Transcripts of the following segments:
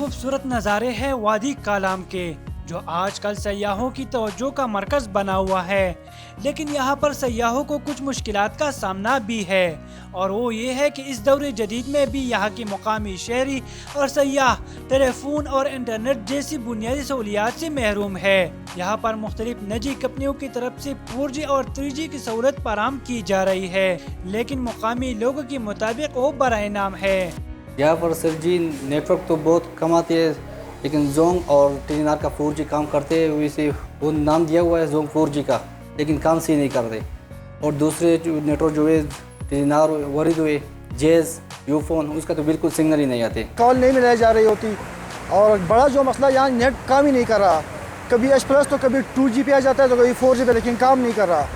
खूबसूरत नज़ारे हैं वादी कालाम के, जो आजकल सयाहों की तवज्जो का मरकज बना हुआ है। लेकिन यहाँ पर सयाहों को कुछ मुश्किलात का सामना भी है, और वो ये है कि इस दौर जदीद में भी यहाँ के मुकामी शहरी और सयाह टेलीफोन और इंटरनेट जैसी बुनियादी सहूलियात से महरूम है। यहाँ पर मुख्तलिफ निजी कंपनियों की तरफ से 4G और 3G की सहूलत फराहम की जा रही है, लेकिन मुकामी लोगों के मुताबिक वो बराए नाम है। यहाँ पर सर जी नेटवर्क तो बहुत कम आती है, लेकिन जोंग और टेलीनार का 4G काम करते हैं। वैसे वो नाम दिया हुआ है जोंग 4G का, लेकिन काम सही नहीं करते। और दूसरे नेटवर्क जो है टेलीनार वरीद हुए जेज यूफोन, उसका तो बिल्कुल सिग्नल ही नहीं आते, कॉल नहीं मिलाई जा रही होती। और बड़ा जो मसला यहाँ नेट काम ही नहीं कर रहा, कभी H+ तो कभी 2G पे आ जाता है तो कभी 4G पे, लेकिन काम नहीं कर रहा।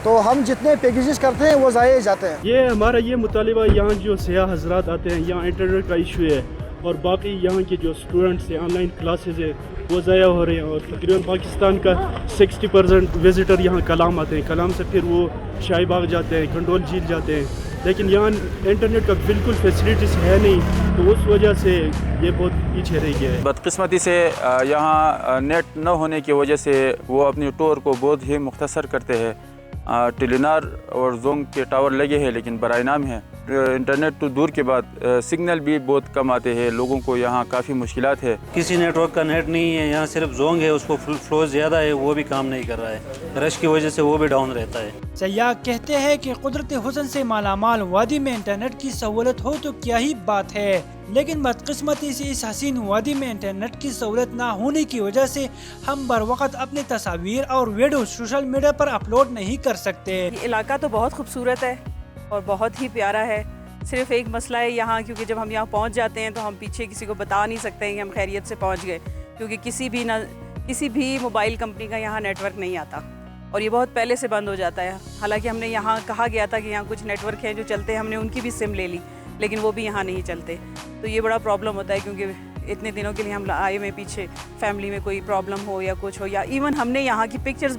तो हम जितने पैकेजेस करते हैं वो ज़ाये जाते हैं। ये हमारा ये मुतालिबा, यहाँ जो सयाह हजरात आते हैं, यहाँ इंटरनेट का इशू है, और बाकी यहाँ के जो स्टूडेंट्स हैं ऑनलाइन क्लासेस है वो ज़ाया हो रहे हैं। और तकरीबन पाकिस्तान का 60% विज़िटर यहाँ कलाम आते हैं, कलाम से फिर वो शाहीबाग जाते हैं, कंडोल झील जाते हैं, लेकिन यहाँ इंटरनेट का बिल्कुल फैसिलिटीज़ है नहीं, तो उस वजह से ये बहुत पीछे रह गया है। बदकिस्मती से यहाँ नेट न होने की वजह से वो अपनी टूर को बहुत ही मुख्तसर करते हैं। टेलीनार और जोंग के टावर लगे हैं, लेकिन बराए नाम है इंटरनेट तो दूर के बाद सिग्नल भी बहुत कम आते हैं। लोगों को यहाँ काफ़ी मुश्किलात है। किसी नेटवर्क का नेट नहीं है यहाँ, सिर्फ जोंग है, उसको फ्लो ज़्यादा है, वो भी काम नहीं कर रहा है, रश की वजह से वो भी डाउन रहता है। सयाह कहते हैं कि कुदरत हुस्न से मालामाल वादी में इंटरनेट की सहूलत हो तो क्या ही बात है, लेकिन बदकिस्मती से इस हसीन वादी में इंटरनेट की सहूलत ना होने की वजह से हम बर वक्त अपनी तस्वीर और वीडियो सोशल मीडिया पर अपलोड नहीं कर सकते। ये इलाका तो बहुत खूबसूरत है और बहुत ही प्यारा है। सिर्फ एक मसला है यहाँ, क्योंकि जब हम यहाँ पहुँच जाते हैं तो हम पीछे किसी को बता नहीं सकते हैं कि हम खैरियत से पहुँच गए, क्योंकि किसी भी मोबाइल कंपनी का यहाँ नेटवर्क नहीं आता, और ये बहुत पहले से बंद हो जाता है। हालांकि हमने यहाँ कहा गया था कि यहाँ कुछ नेटवर्क हैं जो चलते हैं, हमने उनकी भी सिम ले ली, लेकिन वो भी यहाँ नहीं चलते। तो ये बड़ा प्रॉब्लम होता है, क्योंकि इतने दिनों के लिए हम आए हुए पीछे, फैमिली में कोई प्रॉब्लम हो या कुछ हो, या इवन हमने यहाँ की पिक्चर्स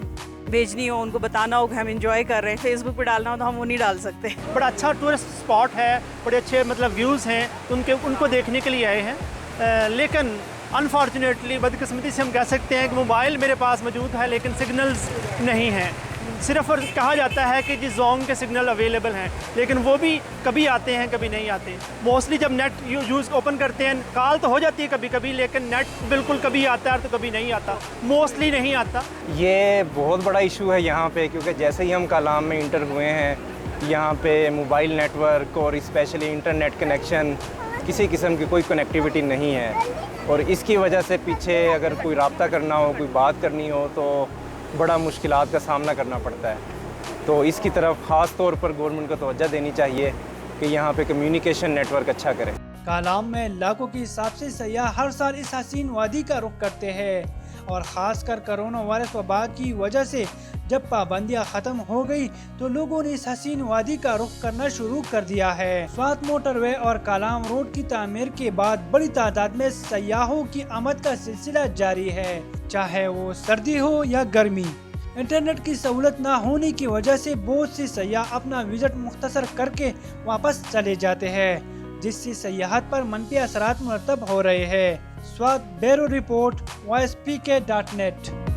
भेजनी हो, उनको बताना हो कि हम एंजॉय कर रहे हैं, फेसबुक पे डालना हो तो हम वो नहीं डाल सकते। बड़ा अच्छा टूरिस्ट स्पॉट है, बड़े अच्छे मतलब व्यूज़ हैं, उनको देखने के लिए आए हैं। लेकिन अनफॉर्चुनेटली बदकिस्मती से हम कह सकते हैं कि मोबाइल मेरे पास मौजूद है, लेकिन सिग्नल्स नहीं हैं। सिर्फ और कहा जाता है कि जी जोंग के सिग्नल अवेलेबल हैं, लेकिन वो भी कभी आते हैं कभी नहीं आते। मोस्टली जब नेट यूज़ ओपन करते हैं, कॉल तो हो जाती है कभी कभी, लेकिन नेट बिल्कुल कभी आता है तो कभी नहीं आता, मोस्टली नहीं आता। ये बहुत बड़ा इशू है यहाँ पे, क्योंकि जैसे ही हम कलाम में इंटर हुए हैं, यहाँ पे मोबाइल नेटवर्क और स्पेशली इंटरनेट कनेक्शन किसी किस्म की कोई कनेक्टिविटी नहीं है, और इसकी वजह से पीछे अगर कोई रब्ता करना हो, कोई बात करनी हो, तो बड़ा मुश्किलात का सामना करना पड़ता है। तो इसकी तरफ ख़ास तौर पर गवर्नमेंट को तवज्जो देनी चाहिए कि यहाँ पे कम्युनिकेशन नेटवर्क अच्छा करे। कालाम में लाखों के हिसाब से सयाह हर साल इस हसीन वादी का रुख करते हैं, और ख़ासकर कोरोना वायरस वबा की वजह से जब पाबंदियां ख़त्म हो गई तो लोगों ने इस हसीन वादी का रुख करना शुरू कर दिया है। स्वात मोटरवे और कालाम रोड की तामीर के बाद बड़ी तादाद में सयाहों की आमद का सिलसिला जारी है, चाहे वो सर्दी हो या गर्मी। इंटरनेट की सहूलत ना होने की वजह से बहुत से सयाह अपना विजिट मुख्तसर करके वापस चले जाते हैं, जिससे सयाहत पर मनफी असरात मुरतब हो रहे हैं। Swat bureau report YSPK.net।